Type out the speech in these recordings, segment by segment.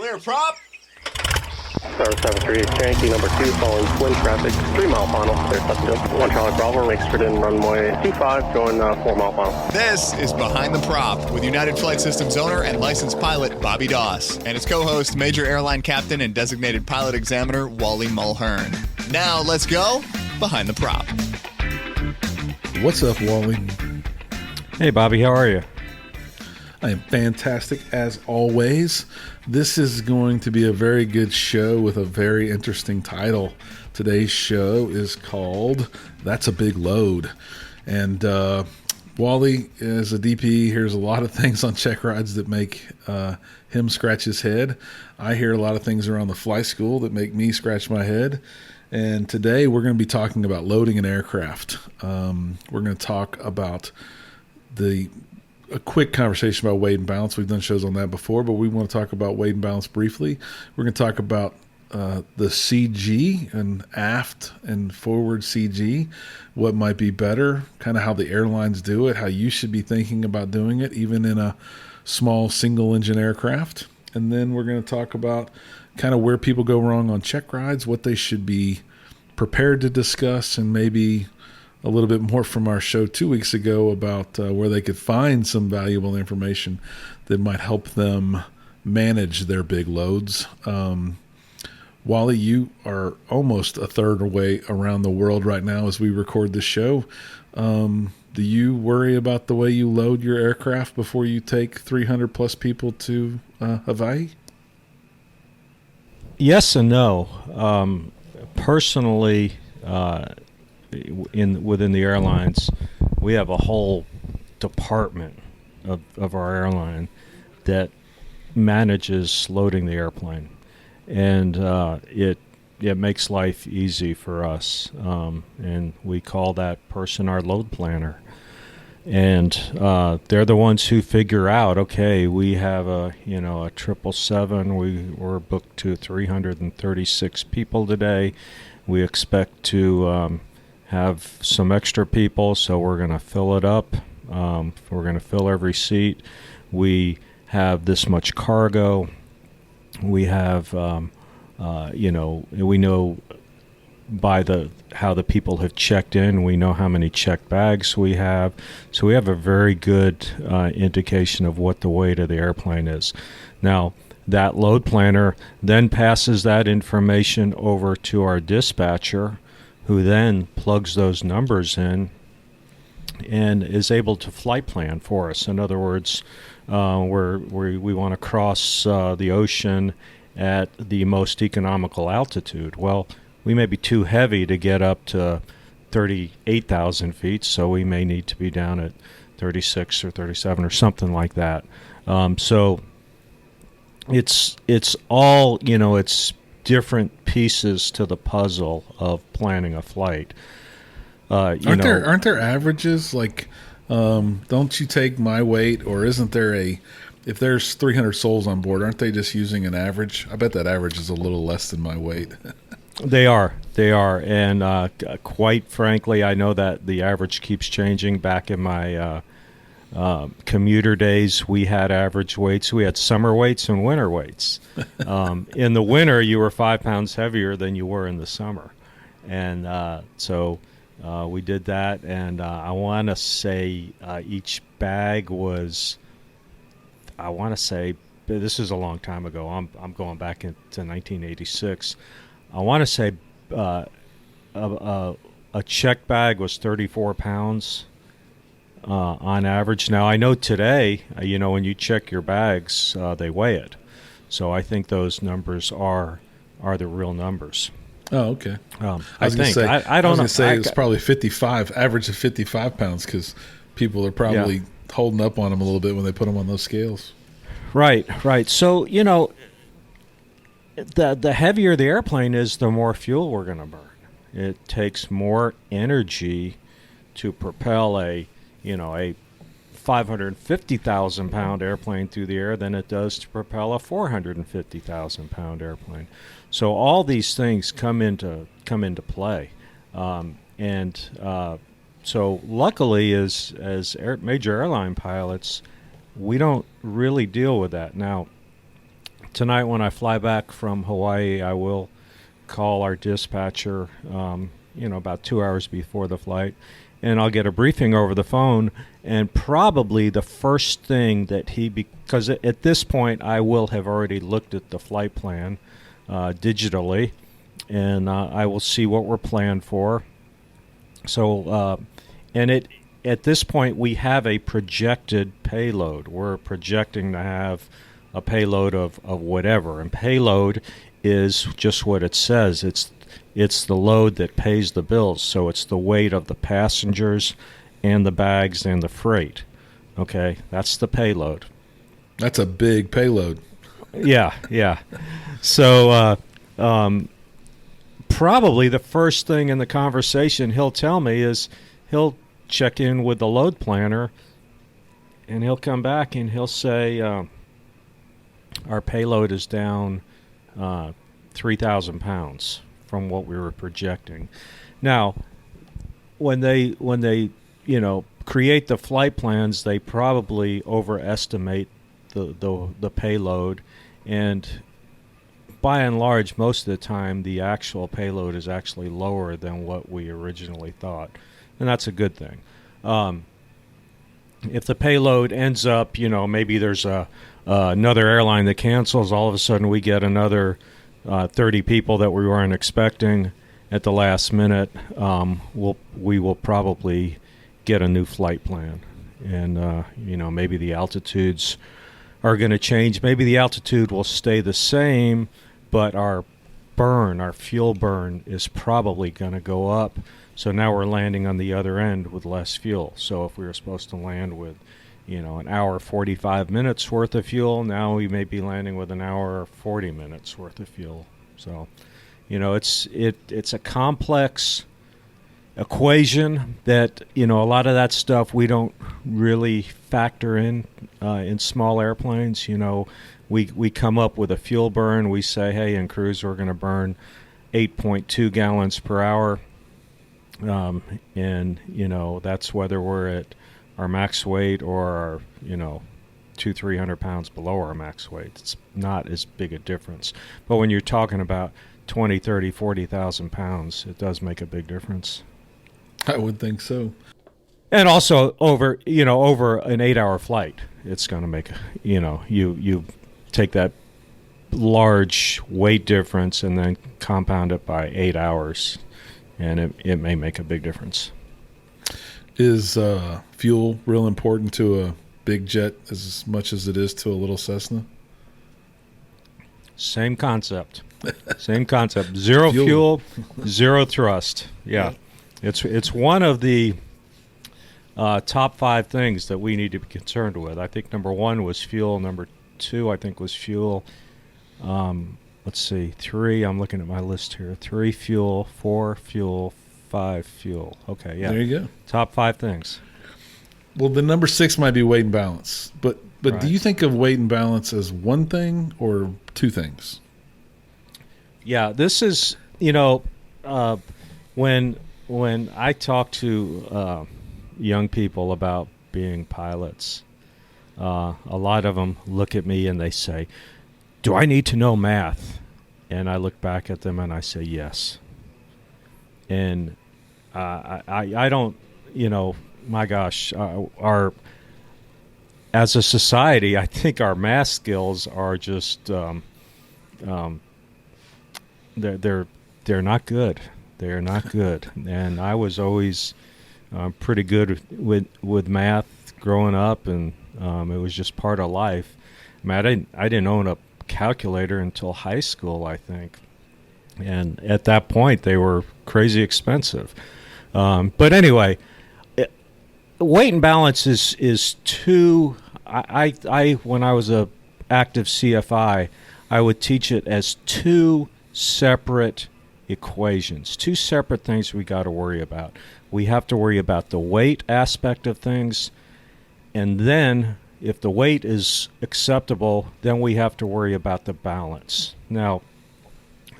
Clear prop. Star 738, Yankee number 2, following twin traffic, 3 mile final, clear Pleasantville. 1 Charlie Bravo, exit in runway 25, going 4 mile final. This is Behind the Prop with United Flight Systems owner and licensed pilot Bobby Doss and his co-host, Major Airline Captain and designated pilot examiner Wally Mulhern. Now let's go Behind the Prop. What's up, Wally? Hey, Bobby, how are you? I am fantastic as always. This is going to be a very good show with a very interesting title. Today's show is called That's a Big Load. And Wally, as a DP, hears a lot of things on check rides that make him scratch his head. I hear a lot of things around the fly school that make me scratch my head. And today we're going to be talking about loading an aircraft. We're going to talk about a quick conversation about weight and balance. We've done shows on that before, but we want to talk about weight and balance briefly. We're going to talk about the CG and aft and forward CG, what might be better, kind of how the airlines do it, how you should be thinking about doing it, even in a small single-engine aircraft. And then we're going to talk about kind of where people go wrong on check rides, what they should be prepared to discuss, and maybe a little bit more from our show 2 weeks ago about where they could find some valuable information that might help them manage their big loads. Wally, you are almost a third way around the world right now as we record this show. Do you worry about the way you load your aircraft before you take 300 plus people to Hawaii? Yes and no. Personally, within the airlines, we have a whole department of our airline that manages loading the airplane, and it makes life easy for us, and we call that person our load planner. And they're the ones who figure out, okay, we have a 777. We're booked to 336 people today. We expect to have some extra people, so we're going to fill it up. We're going to fill every seat. We have this much cargo. We have, we know by how the people have checked in. We know how many checked bags we have. So we have a very good indication of what the weight of the airplane is. Now, that load planner then passes that information over to our dispatcher, who then plugs those numbers in and is able to flight plan for us. In other words, we want to cross the ocean at the most economical altitude. Well, we may be too heavy to get up to 38,000 feet, so we may need to be down at 36 or 37 or something like that. So it's all, it's different pieces to the puzzle of planning a flight. Aren't there averages? Like, don't you take my weight, or isn't there if there's 300 souls on board, aren't they just using an average? I bet that average is a little less than my weight. They are, and quite frankly, I know that the average keeps changing. Back in my commuter days, we had average weights. We had summer weights and winter weights. In the winter, you were 5 pounds heavier than you were in the summer, and so we did that. And I want to say each bag was, I want to say, this is a long time ago. I'm going back into 1986. I want to say a check bag was 34 pounds on average. Now, I know today, when you check your bags, they weigh it. So I think those numbers are the real numbers. Oh, okay. I was going to say it's probably 55, average of 55 pounds, because people are probably holding up on them a little bit when they put them on those scales. Right. So, the heavier the airplane is, the more fuel we're going to burn. It takes more energy to propel a 550,000 pound airplane through the air than it does to propel a 450,000 pound airplane. So all these things come into play, so luckily, as major airline pilots, we don't really deal with that. Now, tonight when I fly back from Hawaii, I will call our dispatcher, about 2 hours before the flight, and I'll get a briefing over the phone. And probably the first thing that because at this point I will have already looked at the flight plan digitally, and I will see what we're planned for. So, at this point we have a projected payload. We're projecting to have a payload of whatever, and payload is just what it says. It's the load that pays the bills. So it's the weight of the passengers and the bags and the freight. Okay, that's the payload. That's a big payload. Yeah. So probably the first thing in the conversation he'll tell me is he'll check in with the load planner, and he'll come back and he'll say, our payload is down 3,000 pounds from what we were projecting. Now, when they create the flight plans, they probably overestimate the payload, and by and large, most of the time, the actual payload is actually lower than what we originally thought, and that's a good thing. If the payload ends up, maybe there's another airline that cancels, all of a sudden we get another 30 people that we weren't expecting at the last minute, we will probably get a new flight plan. And, maybe the altitudes are going to change. Maybe the altitude will stay the same, but our fuel burn is probably going to go up. So now we're landing on the other end with less fuel. So if we were supposed to land with, an hour 45 minutes worth of fuel, now we may be landing with an hour 40 minutes worth of fuel. So, it's a complex equation that, a lot of that stuff we don't really factor in small airplanes. We come up with a fuel burn. We say, hey, in cruise we're going to burn 8.2 gallons per hour. And that's whether we're at our max weight or our 300 pounds below our max weight. It's not as big a difference, but when you're talking about 20, 30, 40,000 pounds, it does make a big difference. I would think so. And also over an 8-hour flight, it's going to make you take that large weight difference and then compound it by 8 hours, and it may make a big difference. Is fuel real important to a big jet as much as it is to a little Cessna? Same concept. Zero fuel, zero thrust. Yeah. It's one of the top 5 things that we need to be concerned with. I think number 1 was fuel. Number 2, I think, was fuel. Let's see. 3, I'm looking at my list here. 3, fuel. 4, fuel. 5, fuel. Okay, yeah. There you go. Top 5 things. Well, the number 6 might be weight and balance. But Right. Do you think of weight and balance as one thing or 2 things? Yeah, this is, when I talk to young people about being pilots, a lot of them look at me and they say, do I need to know math? And I look back at them and I say, yes. And I don't, my gosh, as a society, I think our math skills are just, they're not good. They're not good. And I was always pretty good with math growing up, and it was just part of life. I didn't own a calculator until high school, I think. And at that point, they were crazy expensive. But anyway, weight and balance is two. I when I was a active CFI, I would teach it as 2 separate equations, 2 separate things we got to worry about. We have to worry about the weight aspect of things, and then if the weight is acceptable, then we have to worry about the balance. Now,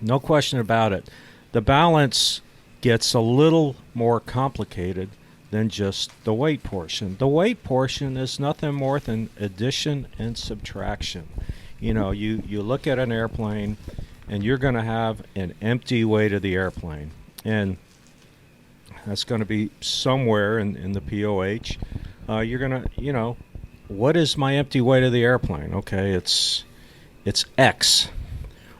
no question about it, the balance gets a little more complicated than just the weight portion. The weight portion is nothing more than addition and subtraction. You look at an airplane, and you're going to have an empty weight of the airplane, and that's going to be somewhere in the POH. You're going to, what is my empty weight of the airplane? Okay, it's X.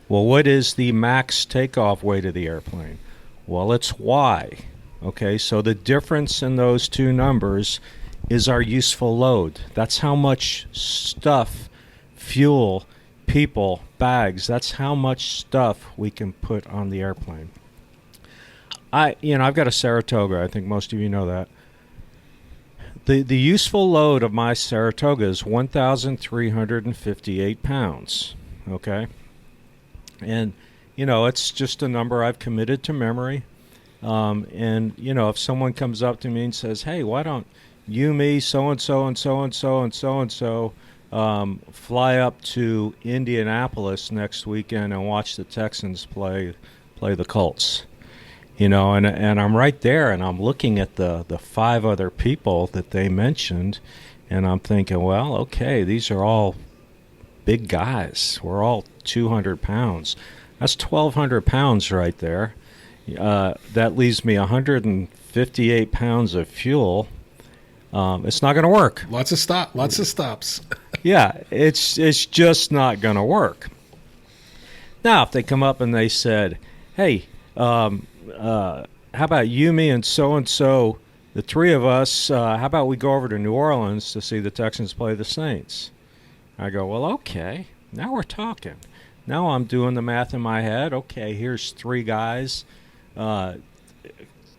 Well, what is the max takeoff weight of the airplane? Well, it's Y. Okay, so the difference in those two numbers is our useful load. That's how much stuff, fuel, people, bags, that's how much stuff we can put on the airplane. I've got a Saratoga. I think most of you know that. The useful load of my Saratoga is 1,358 pounds. Okay? And, it's just a number I've committed to memory. And, if someone comes up to me and says, hey, why don't you, me, so-and-so, and so-and-so, and so-and-so fly up to Indianapolis next weekend and watch the Texans play the Colts? And I'm right there, and I'm looking at the 5 other people that they mentioned, and I'm thinking, well, okay, these are all big guys. We're all 200 pounds. That's 1,200 pounds right there. That leaves me 158 pounds of fuel. It's not going to work. Lots of stops. Yeah, it's just not going to work. Now, if they come up and they said, hey, how about you, me, and so, the 3 of us, how about we go over to New Orleans to see the Texans play the Saints? I go, well, okay, now we're talking. Now I'm doing the math in my head. Okay, here's 3 guys.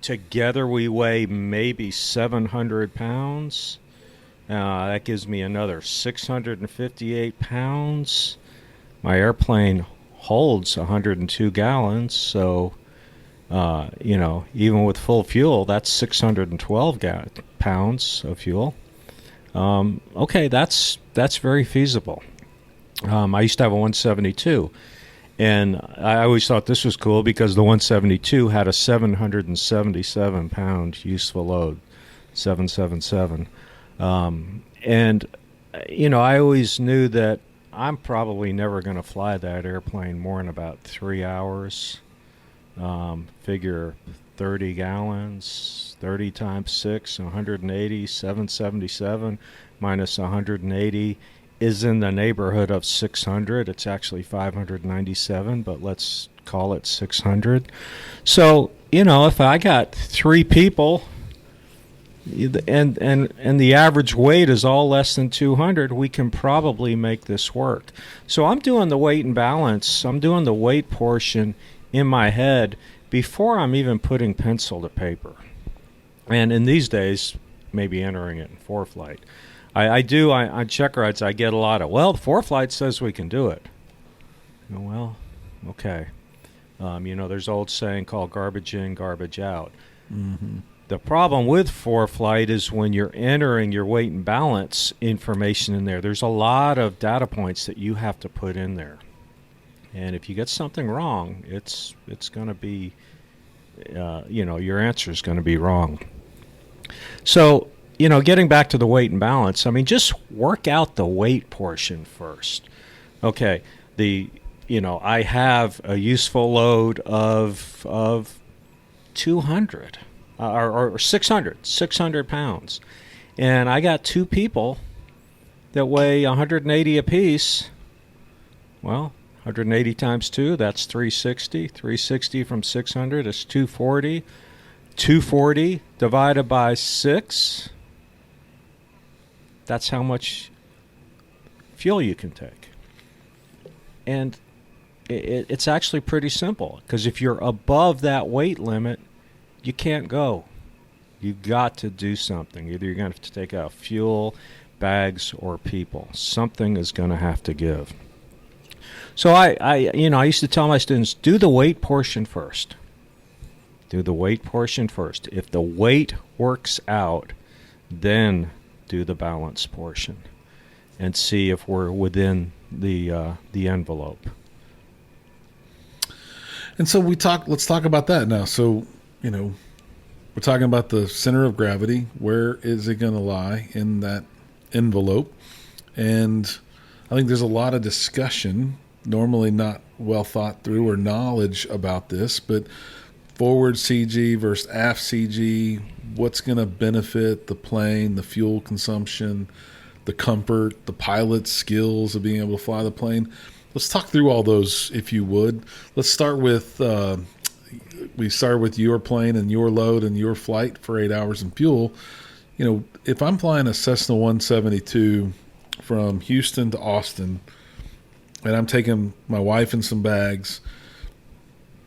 Together we weigh maybe 700 pounds. That gives me another 658 pounds. My airplane holds 102 gallons, so even with full fuel, that's 612 pounds of fuel. Okay, that's very feasible. I used to have a 172, and I always thought this was cool because the 172 had a 777-pound useful load, 777. And, I always knew that I'm probably never going to fly that airplane more than about 3 hours. Figure 30 gallons, 30 times 6, 180, 777 minus 180 is in the neighborhood of 600. It's actually 597, but let's call it 600. So, if I got 3 people and the average weight is all less than 200, we can probably make this work. So I'm doing the weight and balance. I'm doing the weight portion in my head before I'm even putting pencil to paper. And in these days, maybe entering it in ForeFlight. I do on check rides, I get a lot of, well, ForeFlight says we can do it. Well, okay. There's an old saying called garbage in, garbage out. Mm-hmm. The problem with ForeFlight is when you're entering your weight and balance information in there, there's a lot of data points that you have to put in there. And if you get something wrong, it's going to be, your answer is going to be wrong. So, getting back to the weight and balance, just work out the weight portion first. Okay, I have a useful load of 200 or 600 pounds, and I got 2 people that weigh 180 apiece. Well, 180 times 2, that's 360. 360 from 600 is 240. 240 divided by 6, that's how much fuel you can take. And it's actually pretty simple, because if you're above that weight limit, you can't go. You've got to do something. Either you're going to have to take out fuel, bags, or people. Something is going to have to give. So I used to tell my students, do the weight portion first. Do the weight portion first. If the weight works out, then do the balance portion and see if we're within the envelope. And so let's talk about that now. So, we're talking about the center of gravity. Where is it going to lie in that envelope? And I think there's a lot of discussion, normally not well thought through or knowledge about this, but forward CG versus aft CG, what's going to benefit the plane, the fuel consumption, the comfort, the pilot's skills of being able to fly the plane. Let's talk through all those, if you would. Let's start with we start with your plane and your load and your flight for 8 hours in fuel. You know, if I'm flying a Cessna 172 from Houston to Austin, and I'm taking my wife and some bags,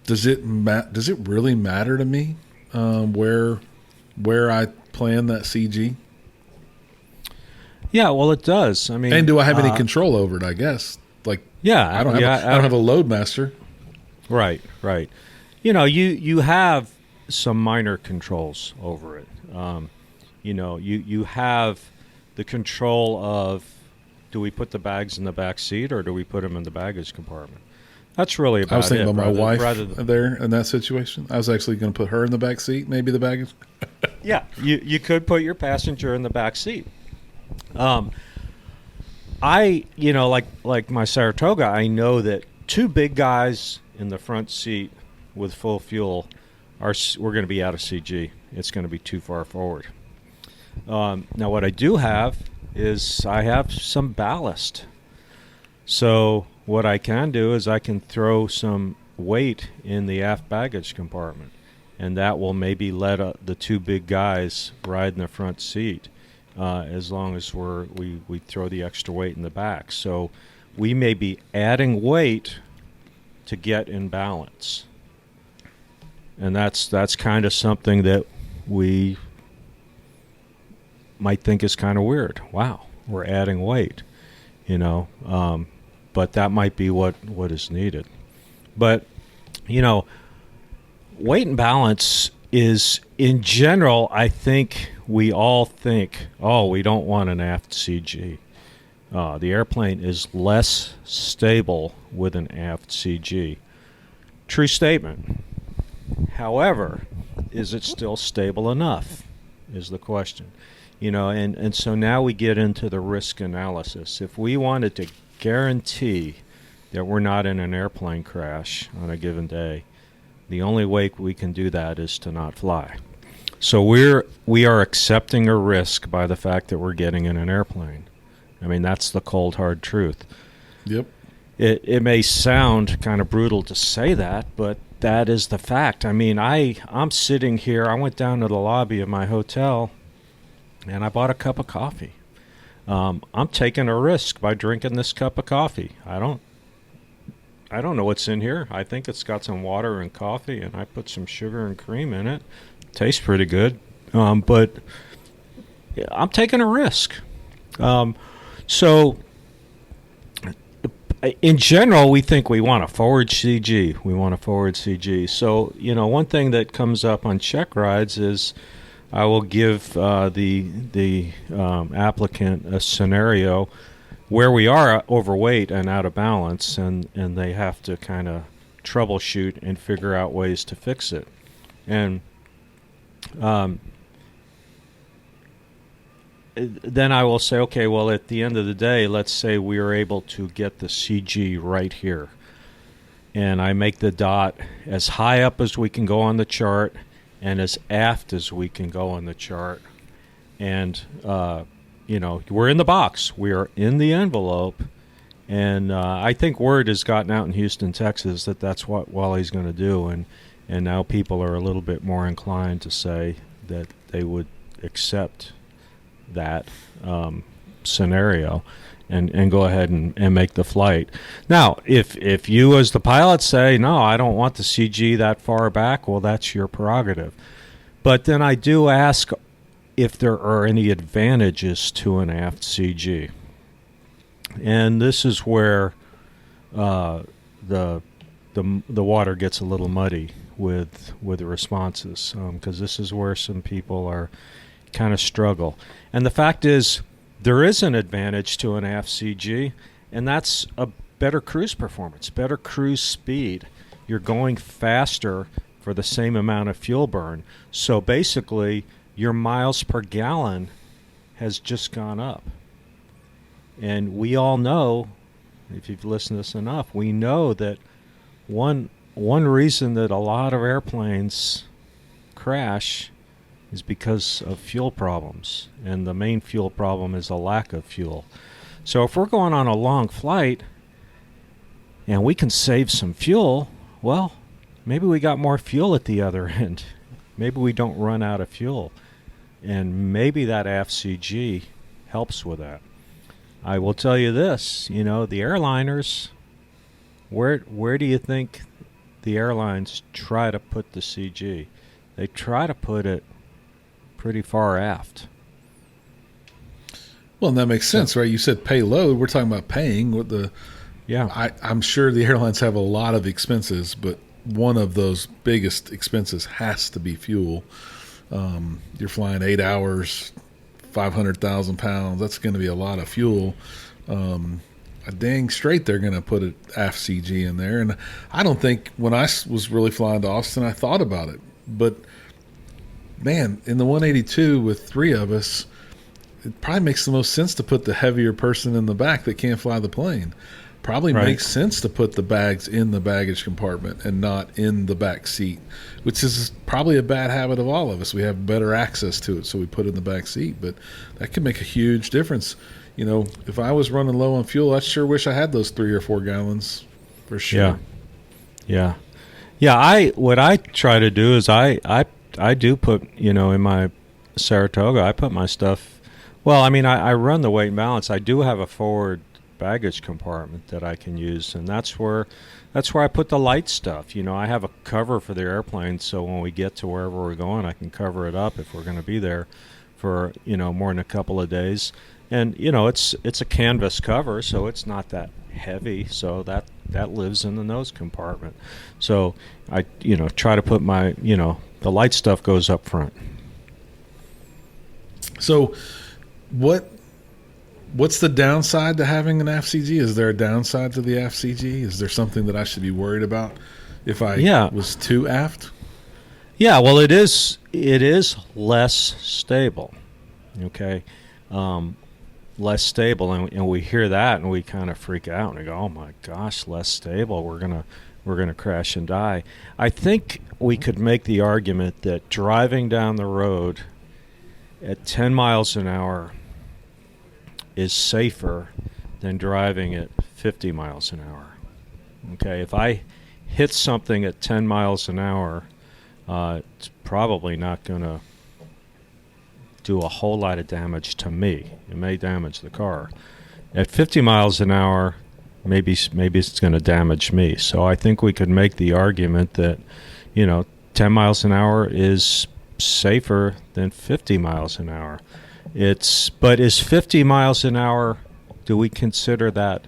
does it really matter to me where I plan that CG? Yeah, well, it does. I mean, and do I have any control over it? I guess. I don't have a load master. Right. You know, you have some minor controls over it. You have the control of, do we put the bags in the back seat or do we put them in the baggage compartment? That's really about it. I was thinking about my wife than, there in that situation. I was actually going to put her in the back seat, maybe the baggage. Yeah, you could put your passenger in the back seat. Like my Saratoga, I know that two big guys in the front seat with full fuel we're going to be out of CG. It's going to be too far forward. Now, what I do have is I have some ballast. So what I can do is I can throw some weight in the aft baggage compartment, and that will maybe let the two big guys ride in the front seat. As long as we throw the extra weight in the back. So we may be adding weight to get in balance. And that's kind of something that we might think is kind of weird. Wow, we're adding weight, but that might be what is needed. But, weight and balance is, in general, I think we all think, we don't want an aft CG. The airplane is less stable with an aft CG. True statement. However, is it still stable enough is the question. And so now we get into the risk analysis. If we wanted to guarantee that we're not in an airplane crash on a given day, the only way we can do that is to not fly. So we are accepting a risk by the fact that we're getting in an airplane. I mean, that's the cold, hard truth. Yep. It may sound kind of brutal to say that, but that is the fact. I mean, I'm sitting here. I went down to the lobby of my hotel, and I bought a cup of coffee. I'm taking a risk by drinking this cup of coffee. I don't know what's in here. I think it's got some water and coffee, and I put some sugar and cream in it. Tastes pretty good, but I'm taking a risk. So, in general, we think we want a forward CG. So, one thing that comes up on check rides is I will give the applicant a scenario where we are overweight and out of balance, and they have to kind of troubleshoot and figure out ways to fix it. And then I will say, okay, well, at the end of the day, let's say we are able to get the CG right here. And I make the dot as high up as we can go on the chart and as aft as we can go on the chart. And, we're in the box. We are in the envelope. And I think word has gotten out in Houston, Texas, that that's what Wally's going to do. And now people are a little bit more inclined to say that they would accept that scenario and go ahead and make the flight. Now, if you as the pilot say, no, I don't want the CG that far back, well, that's your prerogative. But then I do ask if there are any advantages to an aft CG. And this is where the water gets a little muddy with the responses, because this is where some people are kind of struggle. And the fact is, there is an advantage to an aft CG, and that's a better cruise performance, better cruise speed. You're going faster for the same amount of fuel burn. So basically, your miles per gallon has just gone up. And we all know, if you've listened to this enough, we know that one reason that a lot of airplanes crash is because of fuel problems, and the main fuel problem is a lack of fuel. So if we're going on a long flight and we can save some fuel, well, maybe we got more fuel at the other end. Maybe we don't run out of fuel, and maybe that AFCG helps with that. I will tell you this, the airliners, where do you think the airlines try to put the CG? They try to put it pretty far aft. Well, and that makes sense, right? You said pay load. We're talking about paying. I'm sure the airlines have a lot of expenses, but one of those biggest expenses has to be fuel. You're flying 8 hours, 500,000 pounds. That's going to be a lot of fuel. A dang straight they're going to put an AFCG in there. And I don't think when I was really flying to Austin, I thought about it. But, man, in the 182 with 3 of us, it probably makes the most sense to put the heavier person in the back that can't fly the plane. Probably makes sense to put the bags in the baggage compartment and not in the back seat, which is probably a bad habit of all of us. We have better access to it, so we put it in the back seat. But that could make a huge difference. If I was running low on fuel, I sure wish I had those 3 or 4 gallons for sure. Yeah. What I try to do is I do put, in my Saratoga, I put my stuff. Well, I run the weight and balance. I do have a forward baggage compartment that I can use, and that's where I put the light stuff. I have a cover for the airplane, so when we get to wherever we're going, I can cover it up if we're going to be there for more than a couple of days. And it's a canvas cover, so it's not that heavy, so that lives in the nose compartment. So I try to put my the light stuff goes up front. So what's the downside to having an AFCG? Is there a downside to the AFCG? Is there something that I should be worried about if I was too aft? Yeah, well, it is less stable. Okay, less stable, and we hear that and we kind of freak out and we go, "Oh my gosh, less stable! We're gonna crash and die." I think we could make the argument that driving down the road at 10 miles an hour is safer than driving at 50 miles an hour. Okay, if I hit something at 10 miles an hour, it's probably not going to do a whole lot of damage to me. It may damage the car. At 50 miles an hour, maybe it's going to damage me. So I think we could make the argument that 10 miles an hour is safer than 50 miles an hour. But is 50 miles an hour, do we consider that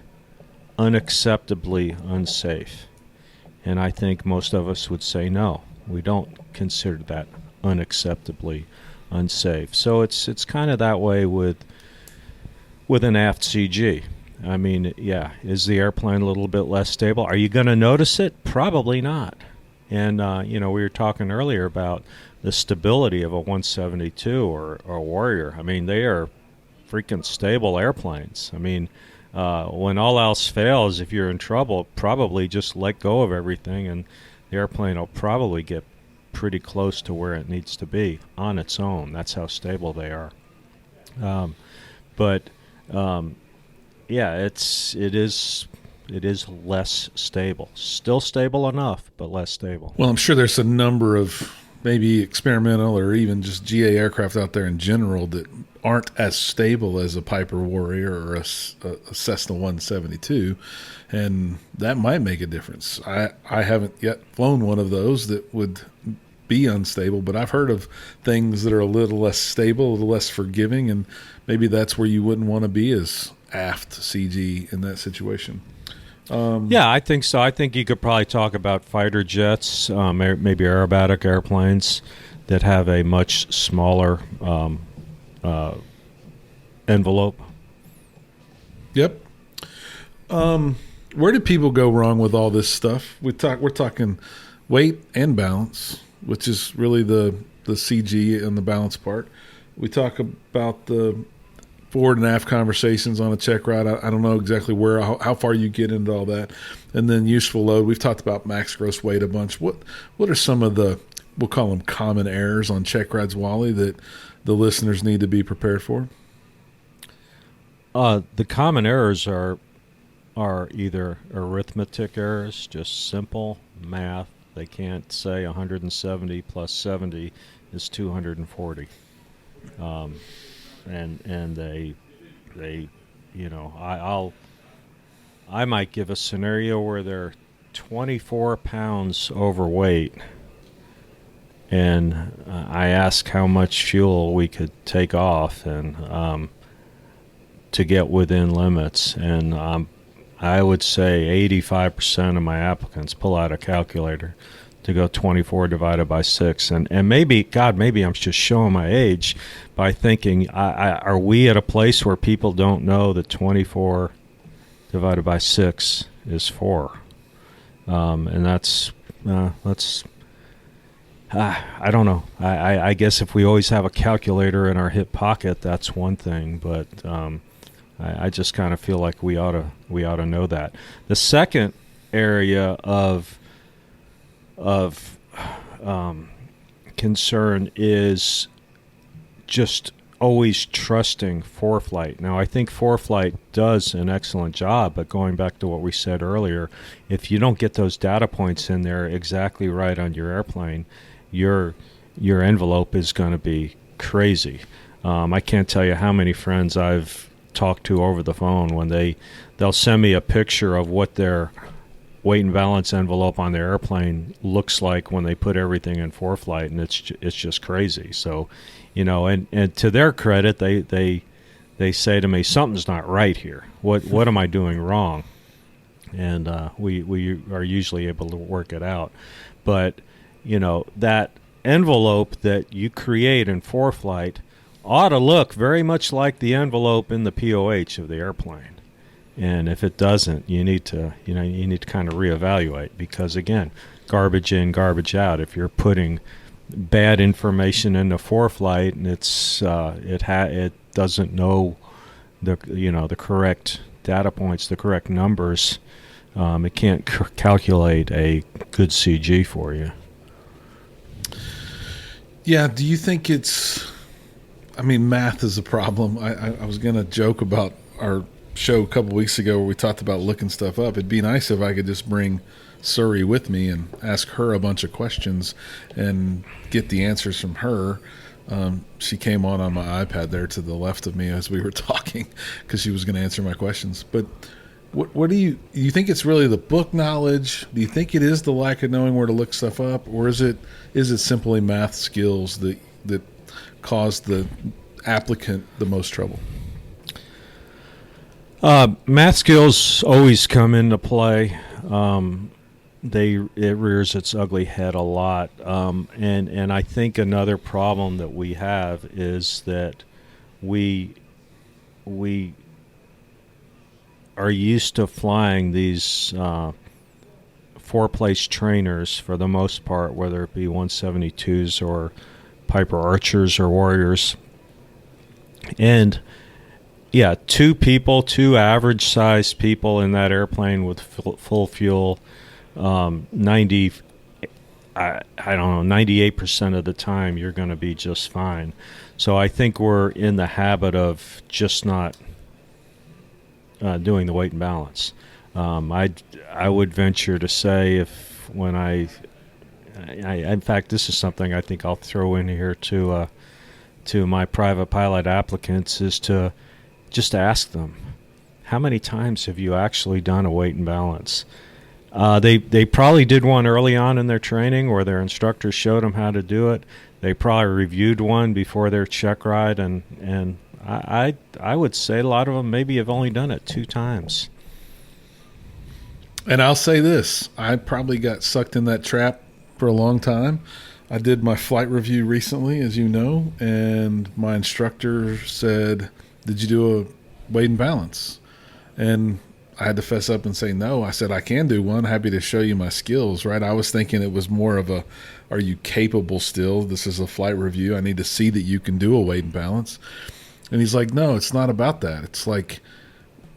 unacceptably unsafe? And I think most of us would say no. We don't consider that unacceptably unsafe. So it's kind of that way with an aft CG. Is the airplane a little bit less stable? Are you going to notice it? Probably not. And we were talking earlier about the stability of a 172 or a Warrior. They are freaking stable airplanes. When all else fails, if you're in trouble, probably just let go of everything and the airplane will probably get pretty close to where it needs to be on its own. That's how stable they are. It is less stable. Still stable enough, but less stable. Well, I'm sure there's a number of maybe experimental or even just GA aircraft out there in general that aren't as stable as a Piper Warrior or a Cessna 172, and that might make a difference. I haven't yet flown one of those that would be unstable, but I've heard of things that are a little less stable, a little less forgiving, and maybe that's where you wouldn't want to be as aft CG in that situation. I think so. I think you could probably talk about fighter jets, maybe aerobatic airplanes that have a much smaller envelope. Yep. Where did people go wrong with all this stuff? We're talking weight and balance, which is really the CG and the balance part. We talk about the forward and aft conversations on a check ride. I don't know exactly how far you get into all that. And then useful load. We've talked about max gross weight a bunch. What are some of the, we'll call them common errors on check rides, Wally, that the listeners need to be prepared for? The common errors are either arithmetic errors, just simple math. They can't say 170 plus 70 is 240. And they I might give a scenario where they're 24 pounds overweight, and I ask how much fuel we could take off and to get within limits, and I would say 85% of my applicants pull out a calculator to go 24 divided by 6. And maybe I'm just showing my age by thinking, are we at a place where people don't know that 24 divided by 6 is 4? And that's I don't know. I guess if we always have a calculator in our hip pocket, that's one thing, but I just kind of feel like we ought to know that. The second area of concern is just always trusting ForeFlight. Now, I think ForeFlight does an excellent job, but going back to what we said earlier, if you don't get those data points in there exactly right on your airplane, your envelope is going to be crazy. I can't tell you how many friends I've talked to over the phone when they'll send me a picture of what their weight and balance envelope on their airplane looks like when they put everything in ForeFlight, and it's just crazy. So, and to their credit, they say to me, something's not right here. What am I doing wrong? And we are usually able to work it out. But that envelope that you create in ForeFlight ought to look very much like the envelope in the POH of the airplane. And if it doesn't, you need to kind of reevaluate, because again, garbage in, garbage out. If you're putting bad information into ForeFlight and it doesn't know the correct data points, the correct numbers, it can't calculate a good CG for you. Yeah. Do you think math is a problem? I was going to joke about our show a couple weeks ago where we talked about looking stuff up. It'd be nice if I could just bring Suri with me and ask her a bunch of questions and get the answers from her. She came on my iPad there to the left of me as we were talking because she was going to answer my questions. But what do you think it's really the book knowledge? Do you think it is the lack of knowing where to look stuff up, or is it simply math skills that cause the applicant the most trouble? Math skills always come into play. It rears its ugly head a lot, and I think another problem that we have is that we are used to flying these four-place trainers for the most part, whether it be 172s or Piper Archers or Warriors, and yeah, two average-sized people in that airplane with full fuel, 98% of the time you're going to be just fine. So I think we're in the habit of just not doing the weight and balance. I would venture to say in fact, this is something I think I'll throw in here to my private pilot applicants, is to just ask them, how many times have you actually done a weight and balance? They probably did one early on in their training where their instructor showed them how to do it. They probably reviewed one before their check ride, and I would say a lot of them maybe have only done it 2 times. And I'll say this, I probably got sucked in that trap for a long time. I did my flight review recently, as you know, and my instructor said, did you do a weight and balance? And I had to fess up and say no. I said, I can do one. Happy to show you my skills, right? I was thinking it was more of are you capable still? This is a flight review. I need to see that you can do a weight and balance. And he's like, no, it's not about that. It's like,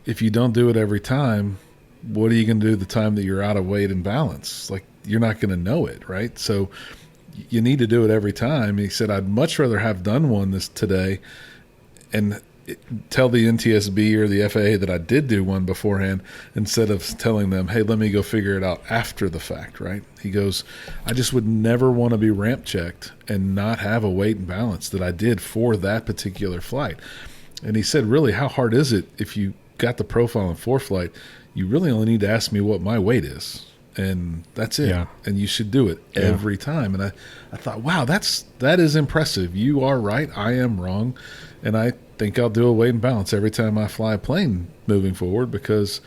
if you don't do it every time, what are you going to do the time that you're out of weight and balance? Like, you're not going to know it, right? So you need to do it every time. He said, I'd much rather have done one today and tell the NTSB or the FAA that I did do one beforehand, instead of telling them, hey, let me go figure it out after the fact, right? He goes, I just would never want to be ramp checked and not have a weight and balance that I did for that particular flight. And he said, really, how hard is it if you got the profile in ForeFlight? You really only need to ask me what my weight is, and that's it. Yeah. And you should do it every time. And I thought, wow, that is impressive. You are right. I am wrong. And I think I'll do a weight and balance every time I fly a plane moving forward, because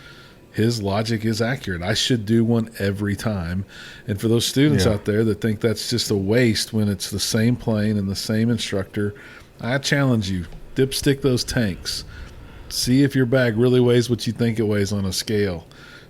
his logic is accurate. I should do one every time. And for those students out there that think that's just a waste when it's the same plane and the same instructor, I challenge you, dipstick those tanks. See if your bag really weighs what you think it weighs on a scale.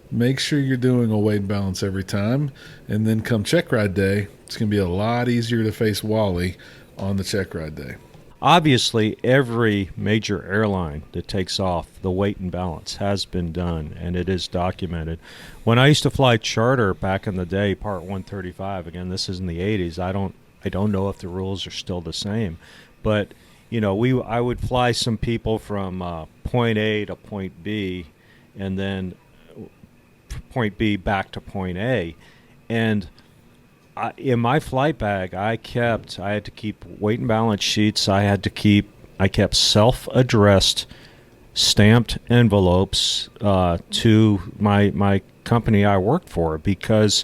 Make sure you're doing a weight and balance every time. And then come check ride day, it's going to be a lot easier to face Wally on the check ride day. Obviously, every major airline that takes off, the weight and balance has been done, and it is documented. When I used to fly charter back in the day, Part 135, again, this is in the 80s, I don't know if the rules are still the same, but I would fly some people from point A to point B, and then point B back to point A, and in my flight bag, I had to keep weight and balance sheets. I kept self-addressed stamped envelopes to my company I worked for, because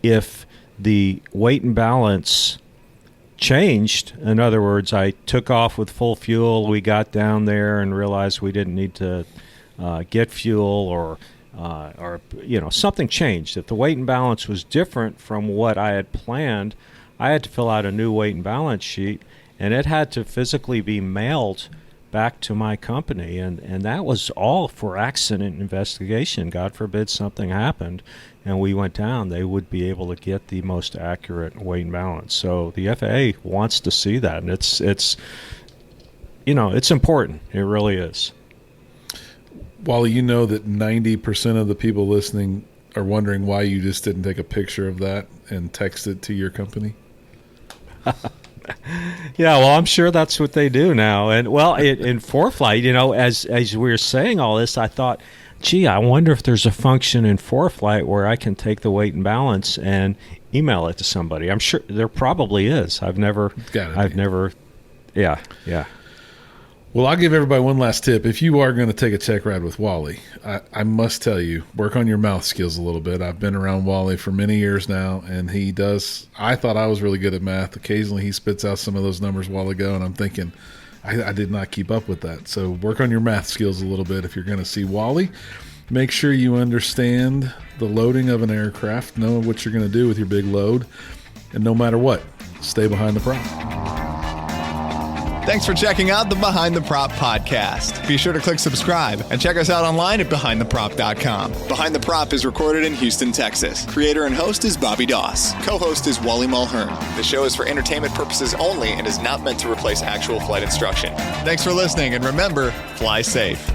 if the weight and balance changed, in other words, I took off with full fuel, we got down there and realized we didn't need to get fuel, or something changed. If the weight and balance was different from what I had planned, I had to fill out a new weight and balance sheet, and it had to physically be mailed back to my company, and that was all for accident investigation. God forbid something happened and we went down, they would be able to get the most accurate weight and balance. So the FAA wants to see that, and it's important. It really is. Wally, you know that 90% of the people listening are wondering why you just didn't take a picture of that and text it to your company. Yeah, well, I'm sure that's what they do now. And well, in ForeFlight, as we were saying all this, I thought, gee, I wonder if there's a function in ForeFlight where I can take the weight and balance and email it to somebody. I'm sure there probably is. Yeah. Well, I'll give everybody one last tip. If you are going to take a check ride with Wally, I must tell you, work on your mouth skills a little bit. I've been around Wally for many years now, and he does. I thought I was really good at math. Occasionally he spits out some of those numbers a while ago, and I'm thinking, I did not keep up with that. So work on your math skills a little bit if you're going to see Wally. Make sure you understand the loading of an aircraft, know what you're going to do with your big load, and no matter what, stay behind the prop. Thanks for checking out the Behind the Prop podcast. Be sure to click subscribe and check us out online at BehindTheProp.com. Behind the Prop is recorded in Houston, Texas. Creator and host is Bobby Doss. Co-host is Wally Mulhern. The show is for entertainment purposes only and is not meant to replace actual flight instruction. Thanks for listening, and remember, fly safe.